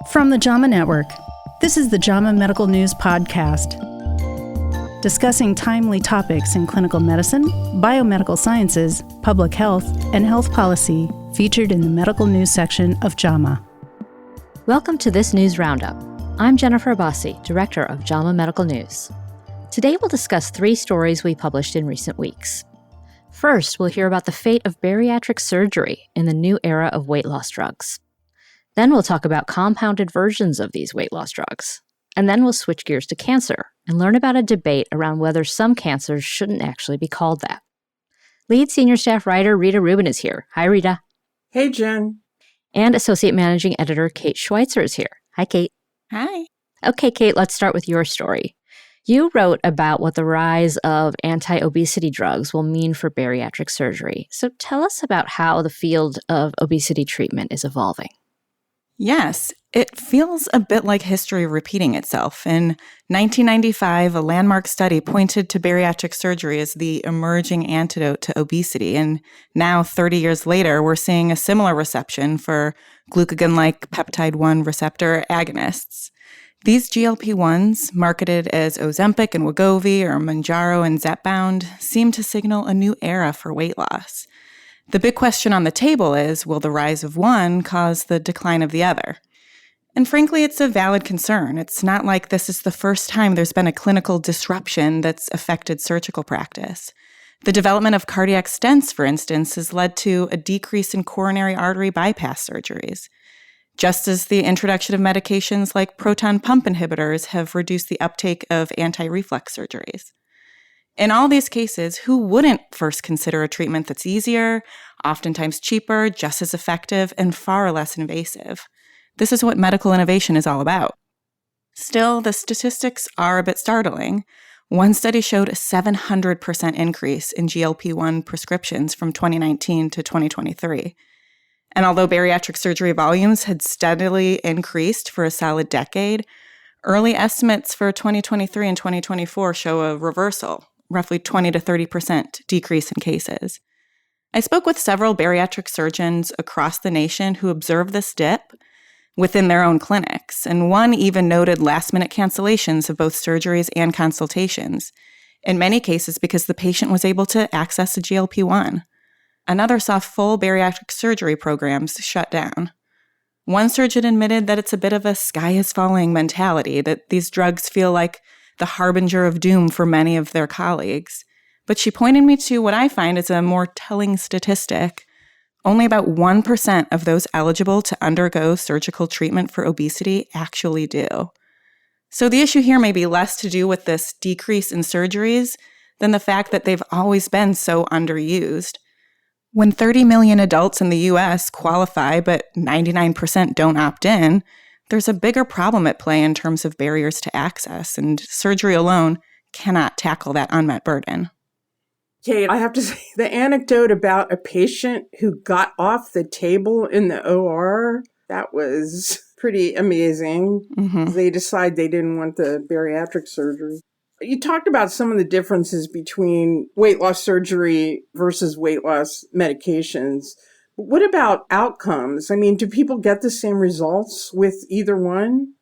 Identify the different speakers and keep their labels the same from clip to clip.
Speaker 1: From the JAMA Network, this is the JAMA Medical News Podcast, discussing timely topics in clinical medicine, biomedical sciences, public health, and health policy, featured in the medical news section of JAMA.
Speaker 2: Welcome to this news roundup. I'm Jennifer Abbasi, Director of JAMA Medical News. Today we'll discuss 3 stories we published in recent weeks. First, we'll hear about the fate of bariatric surgery in the new era of weight loss drugs. Then we'll talk about compounded versions of these weight loss drugs. And then we'll switch gears to cancer and learn about a debate around whether some cancers shouldn't actually be called that. Lead Senior Staff Writer Rita Rubin is here. Hi, Rita.
Speaker 3: Hey, Jen.
Speaker 2: And Associate Managing Editor Kate Schweitzer is here. Hi, Kate.
Speaker 4: Hi.
Speaker 2: Okay, Kate, let's start with your story. You wrote about what the rise of anti-obesity drugs will mean for bariatric surgery. So tell us about how the field of obesity treatment is evolving.
Speaker 4: Yes, it feels a bit like history repeating itself. In 1995, a landmark study pointed to bariatric surgery as the emerging antidote to obesity. And now, 30 years later, we're seeing a similar reception for glucagon-like peptide-1 receptor agonists. These GLP-1s, marketed as Ozempic and Wegovy or Mounjaro and Zepbound, seem to signal a new era for weight loss. The big question on the table is, will the rise of one cause the decline of the other? And frankly, it's a valid concern. It's not like this is the first time there's been a clinical disruption that's affected surgical practice. The development of cardiac stents, for instance, has led to a decrease in coronary artery bypass surgeries, just as the introduction of medications like proton pump inhibitors have reduced the uptake of anti-reflux surgeries. In all these cases, who wouldn't first consider a treatment that's easier, oftentimes cheaper, just as effective, and far less invasive? This is what medical innovation is all about. Still, the statistics are a bit startling. One study showed a 700% increase in GLP-1 prescriptions from 2019 to 2023. And although bariatric surgery volumes had steadily increased for a solid decade, early estimates for 2023 and 2024 show a reversal, roughly 20 to 30% decrease in cases. I spoke with several bariatric surgeons across the nation who observed this dip within their own clinics, and one even noted last-minute cancellations of both surgeries and consultations, in many cases because the patient was able to access a GLP-1. Another saw full bariatric surgery programs shut down. One surgeon admitted that it's a bit of a sky is falling mentality, that these drugs feel like the harbinger of doom for many of their colleagues. But she pointed me to what I find is a more telling statistic. Only about 1% of those eligible to undergo surgical treatment for obesity actually do. So the issue here may be less to do with this decrease in surgeries than the fact that they've always been so underused. When 30 million adults in the U.S. qualify, but 99% don't opt in, there's a bigger problem at play in terms of barriers to access, and surgery alone cannot tackle that unmet burden.
Speaker 3: Kate, I have to say, the anecdote about a patient who got off the table in the OR, that was pretty amazing.
Speaker 4: Mm-hmm.
Speaker 3: They decided they didn't want the bariatric surgery. You talked about some of the differences between weight loss surgery versus weight loss medications. What about outcomes? I mean, do people get the same results with either one?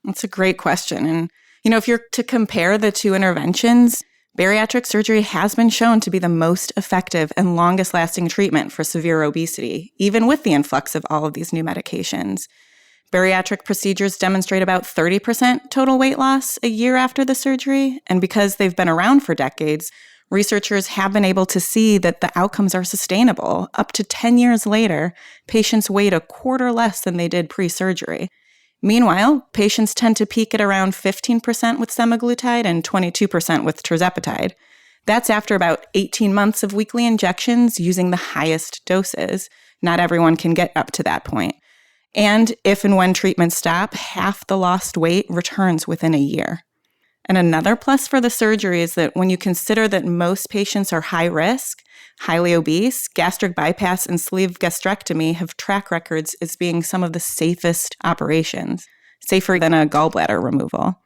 Speaker 4: That's a great question. And, if you're to compare the two interventions, bariatric surgery has been shown to be the most effective and longest lasting treatment for severe obesity, even with the influx of all of these new medications. Bariatric procedures demonstrate about 30% total weight loss a year after the surgery, and because they've been around for decades, researchers have been able to see that the outcomes are sustainable. Up to 10 years later, patients weighed a quarter less than they did pre-surgery. Meanwhile, patients tend to peak at around 15% with semaglutide and 22% with tirzepatide. That's after about 18 months of weekly injections using the highest doses. Not everyone can get up to that point. And if and when treatments stop, half the lost weight returns within a year. And another plus for the surgery is that when you consider that most patients are high risk, highly obese, gastric bypass and sleeve gastrectomy have track records as being some of the safest operations, safer than a gallbladder removal.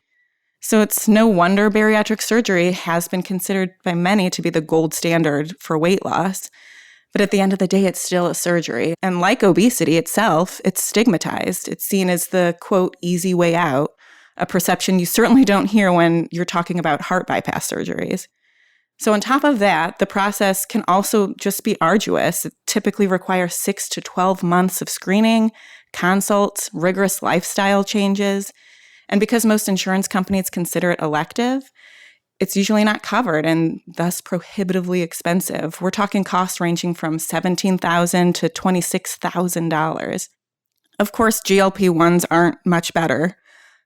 Speaker 4: So it's no wonder bariatric surgery has been considered by many to be the gold standard for weight loss. But at the end of the day, it's still a surgery. And like obesity itself, it's stigmatized. It's seen as the, quote, easy way out, a perception you certainly don't hear when you're talking about heart bypass surgeries. So on top of that, the process can also just be arduous. It typically requires 6 to 12 months of screening, consults, rigorous lifestyle changes. And because most insurance companies consider it elective, it's usually not covered and thus prohibitively expensive. We're talking costs ranging from $17,000 to $26,000. Of course, GLP-1s aren't much better.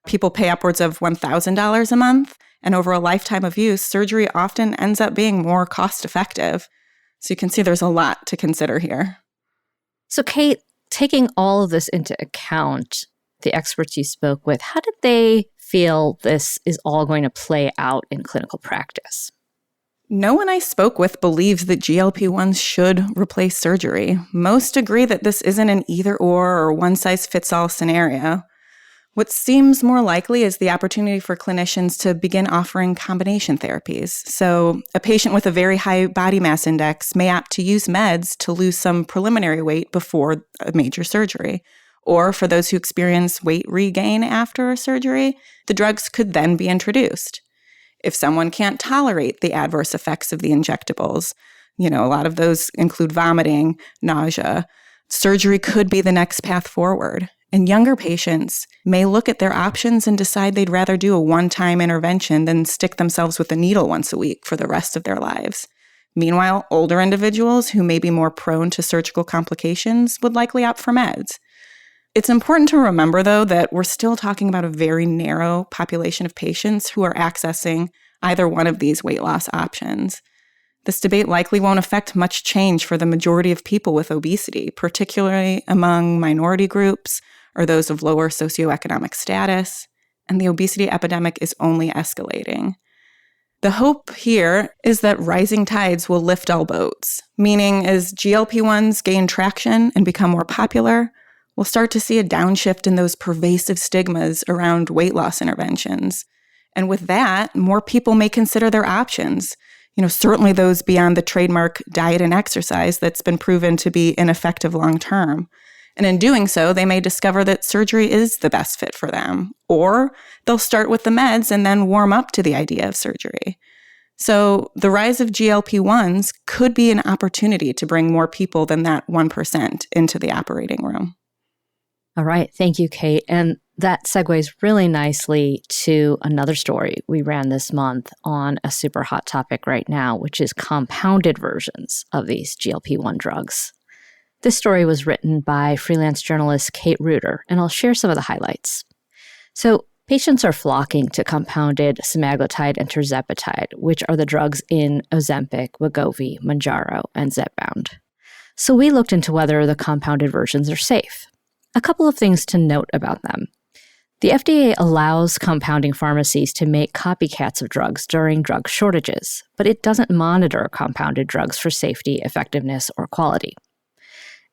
Speaker 4: People pay upwards of $1,000 a month, and over a lifetime of use, surgery often ends up being more cost-effective. So you can see there's a lot to consider here.
Speaker 2: So Kate, taking all of this into account, the experts you spoke with, how did they feel this is all going to play out in clinical practice?
Speaker 4: No one I spoke with believes that GLP-1s should replace surgery. Most agree that this isn't an either-or or one-size-fits-all scenario. What seems more likely is the opportunity for clinicians to begin offering combination therapies. So a patient with a very high body mass index may opt to use meds to lose some preliminary weight before a major surgery. Or for those who experience weight regain after a surgery, the drugs could then be introduced. If someone can't tolerate the adverse effects of the injectables, a lot of those include vomiting, nausea, surgery could be the next path forward. And younger patients may look at their options and decide they'd rather do a one-time intervention than stick themselves with a needle once a week for the rest of their lives. Meanwhile, older individuals who may be more prone to surgical complications would likely opt for meds. It's important to remember, though, that we're still talking about a very narrow population of patients who are accessing either one of these weight loss options. This debate likely won't affect much change for the majority of people with obesity, particularly among minority groups or those of lower socioeconomic status, and the obesity epidemic is only escalating. The hope here is that rising tides will lift all boats, meaning as GLP-1s gain traction and become more popular, we'll start to see a downshift in those pervasive stigmas around weight loss interventions. And with that, more people may consider their options, certainly those beyond the trademark diet and exercise that's been proven to be ineffective long-term. And in doing so, they may discover that surgery is the best fit for them, or they'll start with the meds and then warm up to the idea of surgery. So the rise of GLP-1s could be an opportunity to bring more people than that 1% into the operating room.
Speaker 2: All right. Thank you, Kate. And that segues really nicely to another story we ran this month on a super hot topic right now, which is compounded versions of these GLP-1 drugs. This story was written by freelance journalist Kate Reuter, and I'll share some of the highlights. So patients are flocking to compounded semaglutide and tirzepatide, which are the drugs in Ozempic, Wegovy, Mounjaro, and Zepbound. So we looked into whether the compounded versions are safe. A couple of things to note about them. The FDA allows compounding pharmacies to make copycats of drugs during drug shortages, but it doesn't monitor compounded drugs for safety, effectiveness, or quality.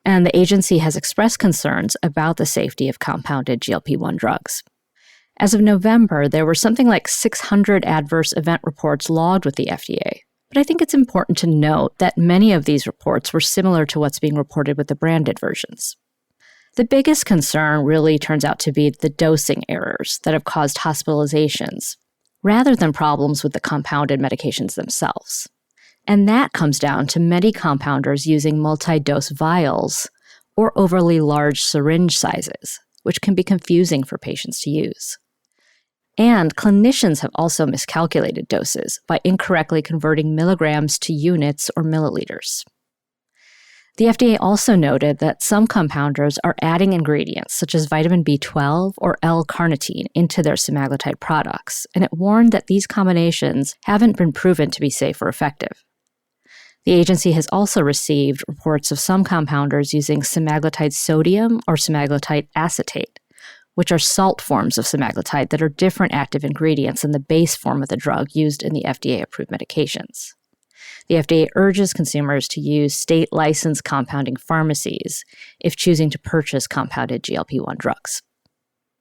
Speaker 2: And the agency has expressed concerns about the safety of compounded GLP-1 drugs. As of November, there were something like 600 adverse event reports logged with the FDA. But I think it's important to note that many of these reports were similar to what's being reported with the branded versions. The biggest concern really turns out to be the dosing errors that have caused hospitalizations, rather than problems with the compounded medications themselves. And that comes down to many compounders using multi-dose vials or overly large syringe sizes, which can be confusing for patients to use. And clinicians have also miscalculated doses by incorrectly converting milligrams to units or milliliters. The FDA also noted that some compounders are adding ingredients such as vitamin B12 or L-carnitine into their semaglutide products, and it warned that these combinations haven't been proven to be safe or effective. The agency has also received reports of some compounders using semaglutide sodium or semaglutide acetate, which are salt forms of semaglutide that are different active ingredients than the base form of the drug used in the FDA-approved medications. The FDA urges consumers to use state-licensed compounding pharmacies if choosing to purchase compounded GLP-1 drugs.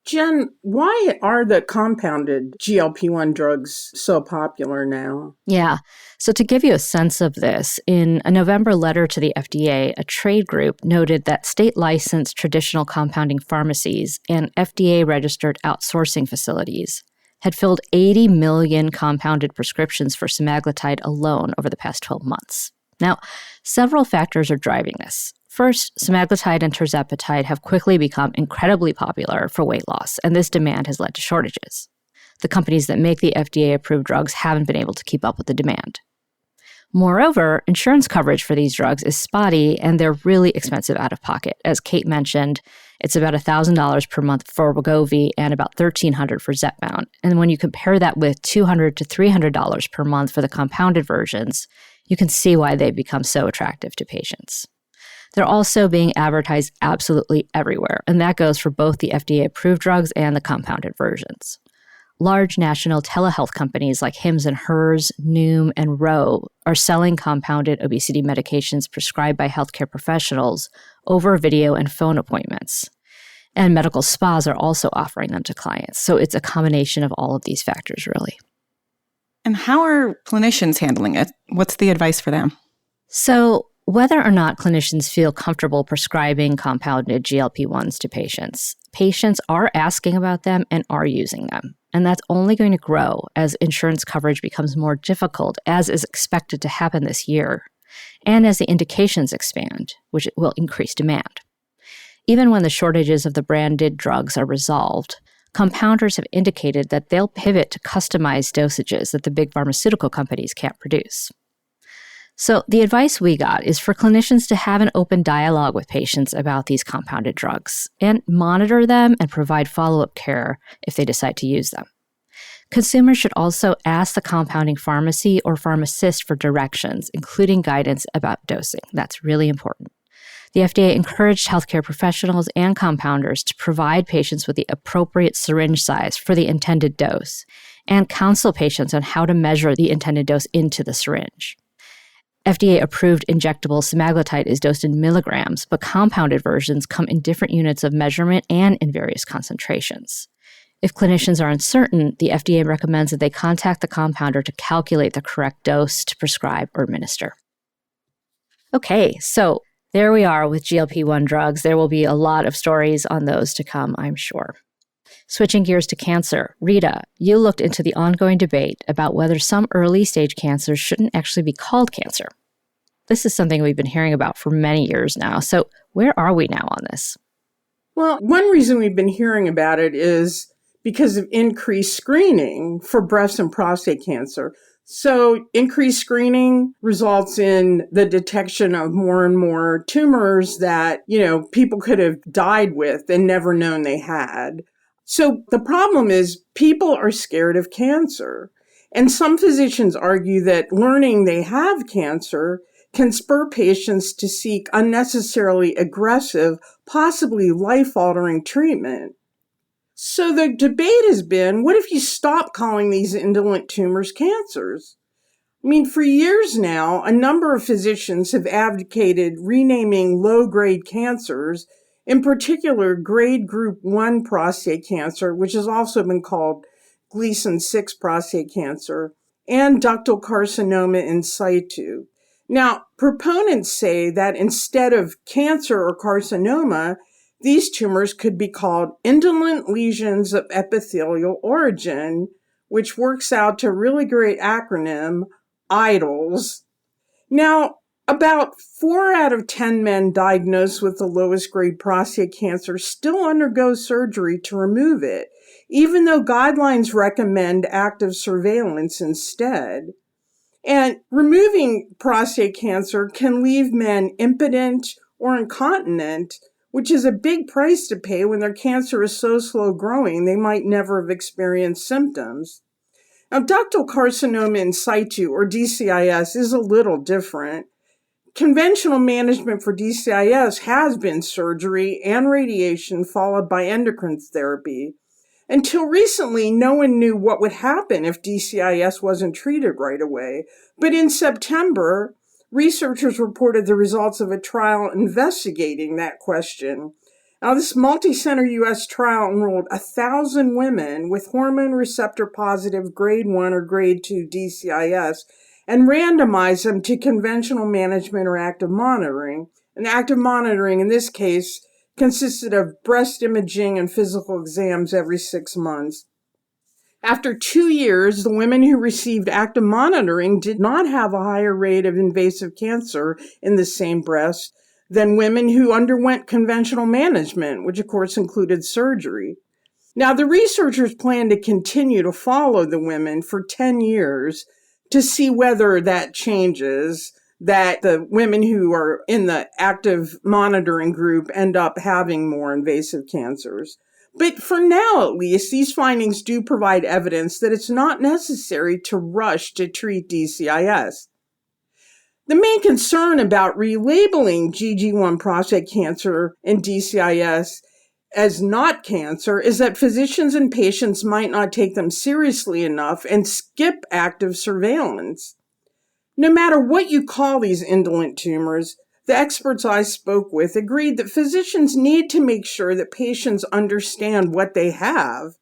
Speaker 3: Jen, why are the compounded GLP-1 drugs so popular now?
Speaker 2: Yeah. So to give you a sense of this, in a November letter to the FDA, a trade group noted that state-licensed traditional compounding pharmacies and FDA-registered outsourcing facilities had filled 80 million compounded prescriptions for semaglutide alone over the past 12 months. Now, several factors are driving this. First, semaglutide and tirzepatide have quickly become incredibly popular for weight loss, and this demand has led to shortages. The companies that make the FDA-approved drugs haven't been able to keep up with the demand. Moreover, insurance coverage for these drugs is spotty, and they're really expensive out of pocket. As Kate mentioned, it's about $1,000 per month for Wegovy and about $1,300 for Zepbound. And when you compare that with $200 to $300 per month for the compounded versions, you can see why they've become so attractive to patients. They're also being advertised absolutely everywhere, and that goes for both the FDA-approved drugs and the compounded versions. Large national telehealth companies like Hims & Hers, Noom, and Ro are selling compounded obesity medications prescribed by healthcare professionals over video and phone appointments. And medical spas are also offering them to clients. So it's a combination of all of these factors, really.
Speaker 4: And how are clinicians handling it? What's the advice for them?
Speaker 2: So whether or not clinicians feel comfortable prescribing compounded GLP-1s to patients, patients are asking about them and are using them. And that's only going to grow as insurance coverage becomes more difficult, as is expected to happen this year, and as the indications expand, which will increase demand. Even when the shortages of the branded drugs are resolved, compounders have indicated that they'll pivot to customized dosages that the big pharmaceutical companies can't produce. So the advice we got is for clinicians to have an open dialogue with patients about these compounded drugs and monitor them and provide follow-up care if they decide to use them. Consumers should also ask the compounding pharmacy or pharmacist for directions, including guidance about dosing. That's really important. The FDA encouraged healthcare professionals and compounders to provide patients with the appropriate syringe size for the intended dose and counsel patients on how to measure the intended dose into the syringe. FDA-approved injectable semaglutide is dosed in milligrams, but compounded versions come in different units of measurement and in various concentrations. If clinicians are uncertain, the FDA recommends that they contact the compounder to calculate the correct dose to prescribe or administer. Okay, so there we are with GLP-1 drugs. There will be a lot of stories on those to come, I'm sure. Switching gears to cancer, Rita, you looked into the ongoing debate about whether some early-stage cancers shouldn't actually be called cancer. This is something we've been hearing about for many years now. So where are we now on this?
Speaker 3: Well, one reason we've been hearing about it is because of increased screening for breast and prostate cancer. So increased screening results in the detection of more and more tumors that, people could have died with and never known they had. So the problem is people are scared of cancer. And some physicians argue that learning they have cancer can spur patients to seek unnecessarily aggressive, possibly life-altering treatment. So the debate has been, what if you stop calling these indolent tumors cancers? For years now, a number of physicians have advocated renaming low-grade cancers, in particular grade group 1 prostate cancer, which has also been called Gleason 6 prostate cancer, and ductal carcinoma in situ. Now, proponents say that instead of cancer or carcinoma, these tumors could be called indolent lesions of epithelial origin, which works out to a really great acronym, IDOLS. Now, about 4 out of 10 men diagnosed with the lowest grade prostate cancer still undergo surgery to remove it, even though guidelines recommend active surveillance instead. And removing prostate cancer can leave men impotent or incontinent, which is a big price to pay when their cancer is so slow growing they might never have experienced symptoms. Now, ductal carcinoma in situ, or DCIS, is a little different. Conventional management for DCIS has been surgery and radiation followed by endocrine therapy. Until recently, no one knew what would happen if DCIS wasn't treated right away. But in September, researchers reported the results of a trial investigating that question. Now, this multi-center U.S. trial enrolled 1,000 women with hormone receptor positive grade 1 or grade 2 DCIS and randomized them to conventional management or active monitoring. And active monitoring, in this case, consisted of breast imaging and physical exams every 6 months. After 2 years, the women who received active monitoring did not have a higher rate of invasive cancer in the same breast than women who underwent conventional management, which of course included surgery. Now, the researchers plan to continue to follow the women for 10 years to see whether that changes, that the women who are in the active monitoring group end up having more invasive cancers. But for now, at least, these findings do provide evidence that it's not necessary to rush to treat DCIS. The main concern about relabeling GG1 prostate cancer and DCIS as not cancer is that physicians and patients might not take them seriously enough and skip active surveillance. No matter what you call these indolent tumors, the experts I spoke with agreed that physicians need to make sure that patients understand what they have.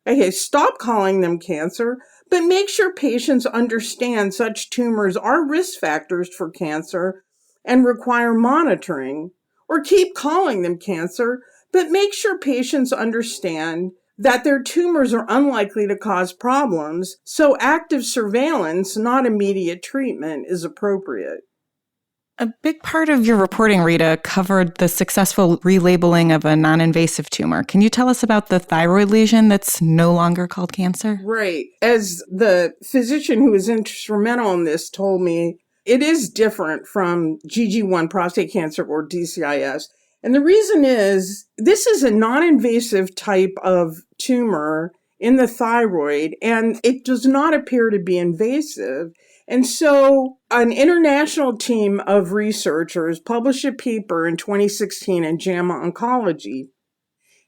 Speaker 3: Okay, stop calling them cancer, but make sure patients understand such tumors are risk factors for cancer and require monitoring. Or keep calling them cancer, but make sure patients understand that their tumors are unlikely to cause problems, so active surveillance, not immediate treatment, is appropriate.
Speaker 4: A big part of your reporting, Rita, covered the successful relabeling of a non-invasive tumor. Can you tell us about the thyroid lesion that's no longer called cancer?
Speaker 3: Right. As the physician who was instrumental in this told me, it is different from GG1 prostate cancer or DCIS. And the reason is, this is a non-invasive type of tumor in the thyroid, and it does not appear to be invasive. And so an international team of researchers published a paper in 2016 in JAMA Oncology.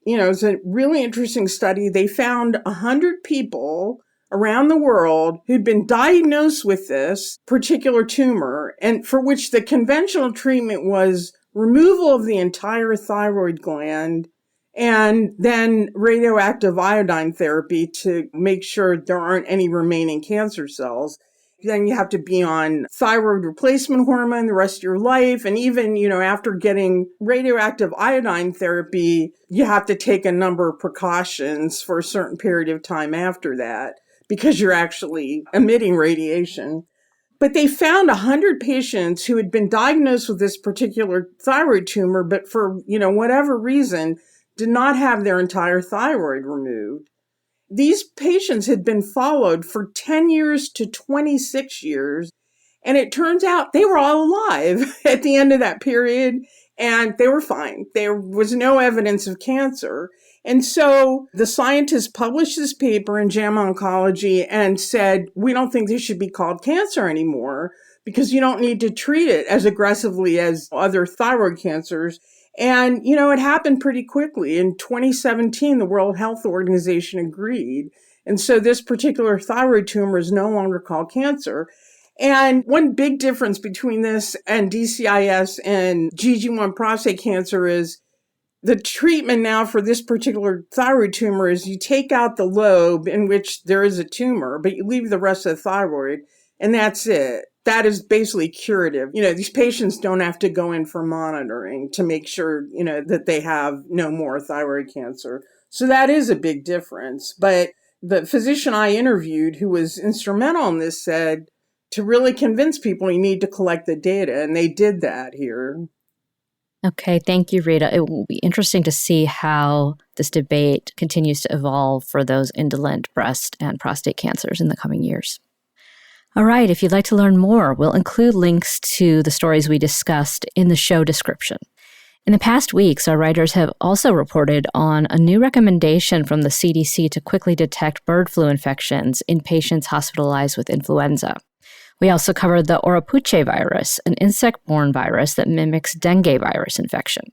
Speaker 3: It's a really interesting study. They found 100 people around the world who'd been diagnosed with this particular tumor, and for which the conventional treatment was removal of the entire thyroid gland and then radioactive iodine therapy to make sure there aren't any remaining cancer cells. Then you have to be on thyroid replacement hormone the rest of your life. And even, after getting radioactive iodine therapy, you have to take a number of precautions for a certain period of time after that because you're actually emitting radiation. But they found 100 patients who had been diagnosed with this particular thyroid tumor, but for, whatever reason, did not have their entire thyroid removed. These patients had been followed for 10 years to 26 years, and it turns out they were all alive at the end of that period, and they were fine. There was no evidence of cancer. And so the scientists published this paper in JAMA Oncology and said, we don't think this should be called cancer anymore because you don't need to treat it as aggressively as other thyroid cancers. And, it happened pretty quickly. In 2017, the World Health Organization agreed. And so this particular thyroid tumor is no longer called cancer. And one big difference between this and DCIS and GG1 prostate cancer is the treatment now for this particular thyroid tumor is you take out the lobe in which there is a tumor, but you leave the rest of the thyroid, and that's it. That is basically curative. These patients don't have to go in for monitoring to make sure, that they have no more thyroid cancer. So that is a big difference. But the physician I interviewed who was instrumental in this said, to really convince people, you need to collect the data. And they did that here.
Speaker 2: Okay, thank you, Rita. It will be interesting to see how this debate continues to evolve for those indolent breast and prostate cancers in the coming years. All right, if you'd like to learn more, we'll include links to the stories we discussed in the show description. In the past weeks, our writers have also reported on a new recommendation from the CDC to quickly detect bird flu infections in patients hospitalized with influenza. We also covered the Oropouche virus, an insect-borne virus that mimics dengue virus infection.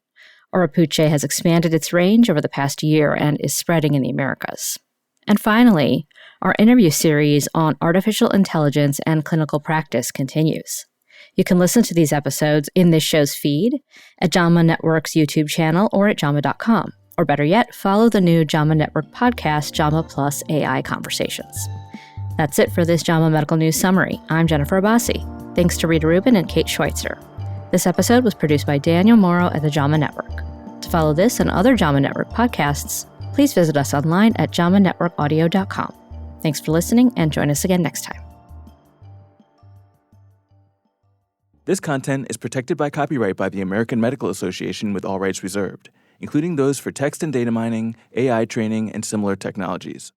Speaker 2: Oropouche has expanded its range over the past year and is spreading in the Americas. And finally, our interview series on artificial intelligence and clinical practice continues. You can listen to these episodes in this show's feed, at JAMA Network's YouTube channel, or at JAMA.com. Or better yet, follow the new JAMA Network podcast, JAMA Plus AI Conversations. That's it for this JAMA Medical News Summary. I'm Jennifer Abbasi. Thanks to Rita Rubin and Kate Schweitzer. This episode was produced by Daniel Morrow at the JAMA Network. To follow this and other JAMA Network podcasts, please visit us online at jamanetworkaudio.com. Thanks for listening, and join us again next time.
Speaker 5: This content is protected by copyright by the American Medical Association with all rights reserved, including those for text and data mining, AI training, and similar technologies.